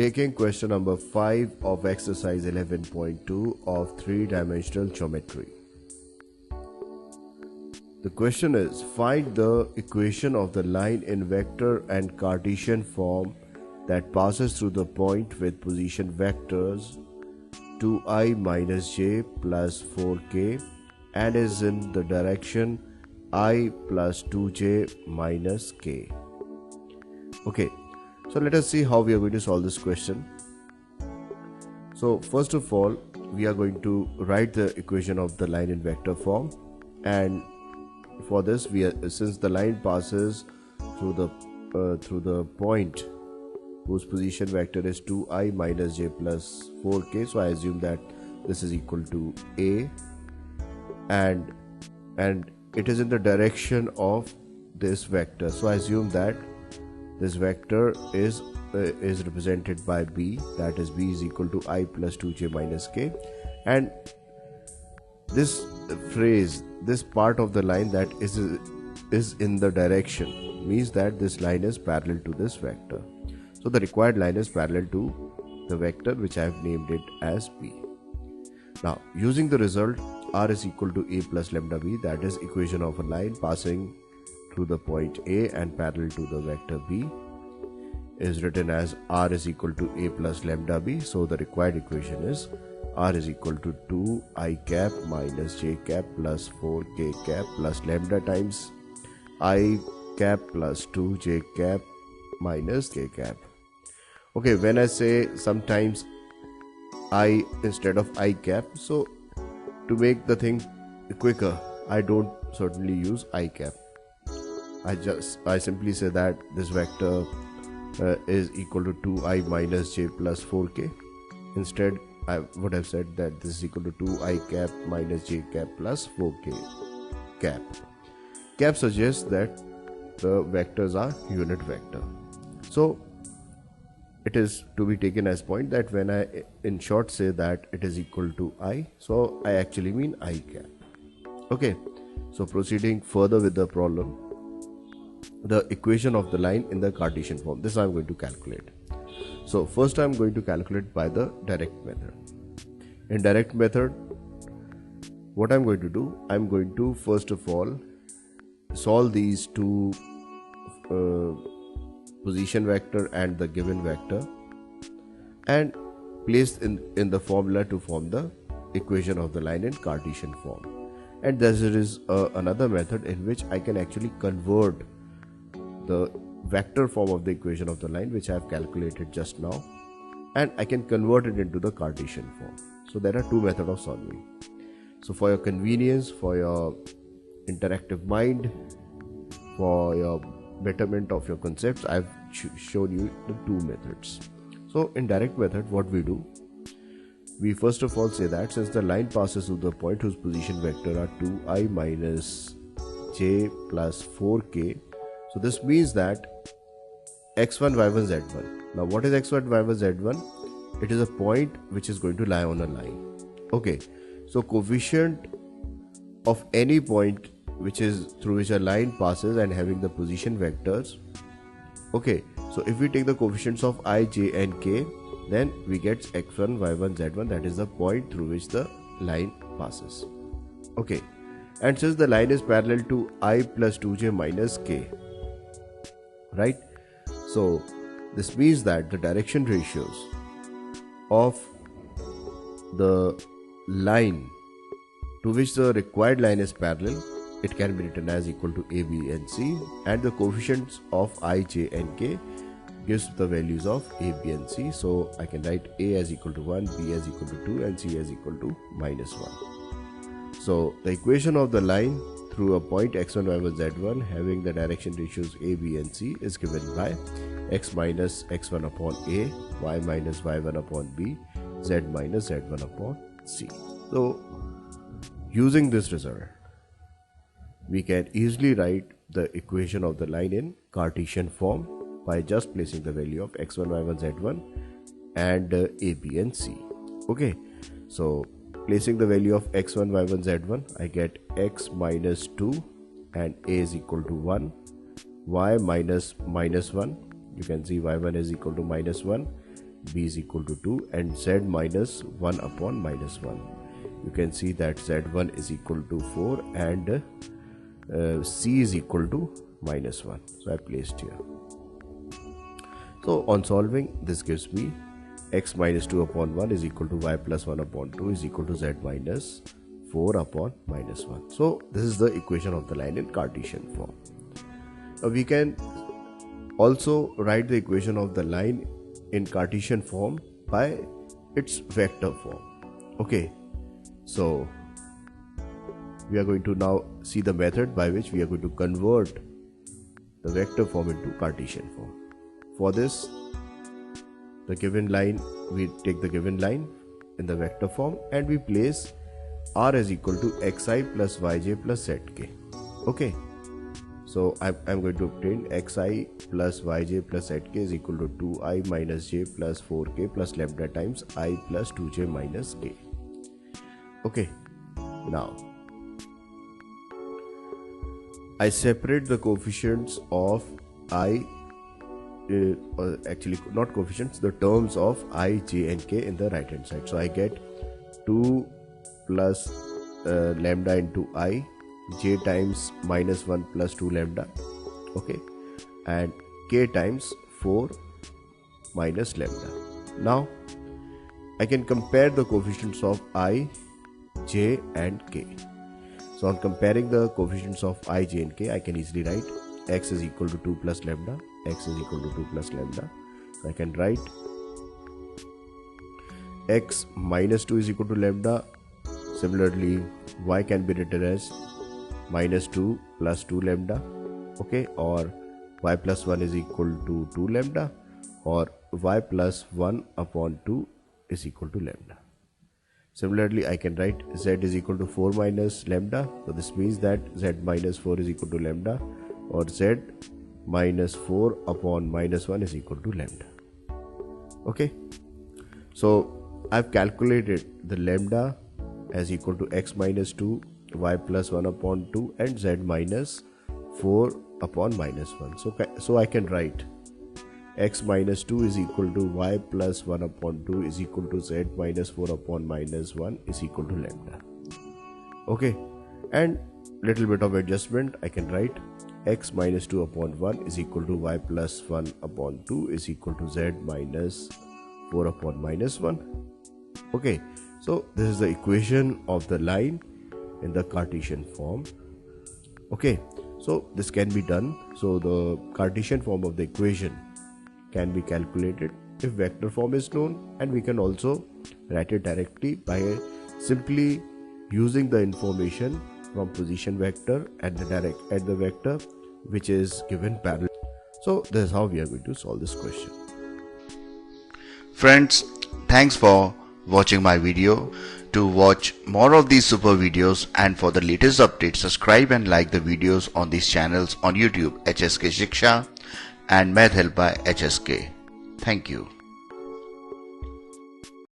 Taking question number 5 of exercise 11.2 of 3-dimensional geometry. The question is, find the equation of the line in vector and Cartesian form that passes through the point with position vectors 2i minus j plus 4k and is in the direction I plus 2j minus k. Okay, so let us see how we are going to solve this question. So first of all, we are going to write the equation of the line in vector form, and for this since the line passes through the point whose position vector is 2i minus j plus 4k, so I assume that this is equal to a, and it is in the direction of this vector, so I assume that this vector is represented by b, that is b is equal to I plus 2j minus k, and this phrase, this part of the line that is in the direction means that this line is parallel to this vector. So the required line is parallel to the vector which I have named it as b. Now using the result r is equal to a plus lambda b, that is equation of a line passing through the point A and parallel to the vector b, is written as r is equal to a plus lambda b. So the required equation is r is equal to 2i cap minus j cap plus 4k cap plus lambda times I cap plus 2j cap minus k cap. Okay, when I say sometimes I instead of I cap, so to make the thing quicker, I don't certainly use I cap. I simply say that this vector is equal to 2i minus j plus 4k. Instead, I would have said that this is equal to 2i cap minus j cap plus 4k cap. Cap suggests that the vectors are unit vector. So it is to be taken as point that when I in short say that it is equal to I, so I actually mean I cap. Okay, so proceeding further with the problem, the equation of the line in the Cartesian form, this I am going to calculate. So first I am going to calculate by the direct method. In direct method, what I am going to do, I am going to first of all solve these two position vector and the given vector and place in the formula to form the equation of the line in Cartesian form. And there is another method in which I can actually convert the vector form of the equation of the line which I have calculated just now, and I can convert it into the Cartesian form. So there are two methods of solving. So for your convenience, for your interactive mind, for your betterment of your concepts, I have shown you the two methods. So in direct method, what we do, we first of all say that since the line passes through the point whose position vector are 2i minus j plus 4k, so this means that x1, y1, z1. Now what is x1, y1, z1? It is a point which is going to lie on a line. Okay, so coefficient of any point which is through which a line passes and having the position vectors. Okay, so if we take the coefficients of I, j and k, then we get x1, y1, z1, that is the point through which the line passes. Okay, and since the line is parallel to I plus 2j minus k, right? So this means that the direction ratios of the line to which the required line is parallel, it can be written as equal to a, b and c, and the coefficients of I, j and k gives the values of a, b and c. So I can write a as equal to 1, b as equal to 2 and c as equal to minus 1. So the equation of the line through a point x1, y1, z1 having the direction ratios a, b and c is given by x minus x1 upon a, y minus y1 upon b, z minus z1 upon c. So using this result, we can easily write the equation of the line in Cartesian form by just placing the value of x1, y1, z1 and a, b and c. Okay, so placing the value of x1, y1, z1, I get x minus 2 and a is equal to 1, y minus 1, you can see y1 is equal to minus 1, b is equal to 2 and z minus 1 upon minus 1. You can see that z1 is equal to 4 and c is equal to minus 1. So I placed here. So on solving, this gives me x minus 2 upon 1 is equal to y plus 1 upon 2 is equal to z minus 4 upon minus 1. So this is the equation of the line in Cartesian form. We can also write the equation of the line in Cartesian form by its vector form. Okay, so we are going to now see the method by which we are going to convert the vector form into Cartesian form. For this, the given line, we take the given line in the vector form and we place r is equal to xi plus yj plus zk. Okay, so I'm going to obtain xi plus yj plus zk is equal to 2i minus j plus 4k plus lambda times I plus 2j minus k. Okay, now I separate the coefficients of I, actually not coefficients, the terms of I, j and k in the right hand side. So I get 2 plus lambda into I, j times minus 1 plus 2 lambda, okay, and k times 4 minus lambda. Now I can compare the coefficients of I, j and k. So on comparing the coefficients of I, j and k, I can easily write x is equal to 2 plus lambda, x is equal to 2 plus lambda. So I can write x minus 2 is equal to lambda. Similarly, y can be written as minus 2 plus 2 lambda, okay, or y plus 1 is equal to 2 lambda, or y plus 1 upon 2 is equal to lambda. Similarly, I can write z is equal to 4 minus lambda. So this means that z minus 4 is equal to lambda, or z minus 4 upon minus 1 is equal to lambda. Okay, so I've calculated the lambda as equal to x minus 2, y plus 1 upon 2 and z minus 4 upon minus 1. So I can write x minus 2 is equal to y plus 1 upon 2 is equal to z minus 4 upon minus 1 is equal to lambda. Okay, and little bit of adjustment, I can write x minus 2 upon 1 is equal to y plus 1 upon 2 is equal to z minus 4 upon minus 1. Okay, so this is the equation of the line in the Cartesian form. Okay, so this can be done. So the Cartesian form of the equation can be calculated if vector form is known, and we can also write it directly by simply using the information from position vector at the vector which is given parallel. So this is how we are going to solve this question. Friends, thanks for watching my video. To watch more of these super videos and for the latest updates, subscribe and like the videos on these channels on YouTube, HSK Shiksha and Math Help by HSK. Thank you.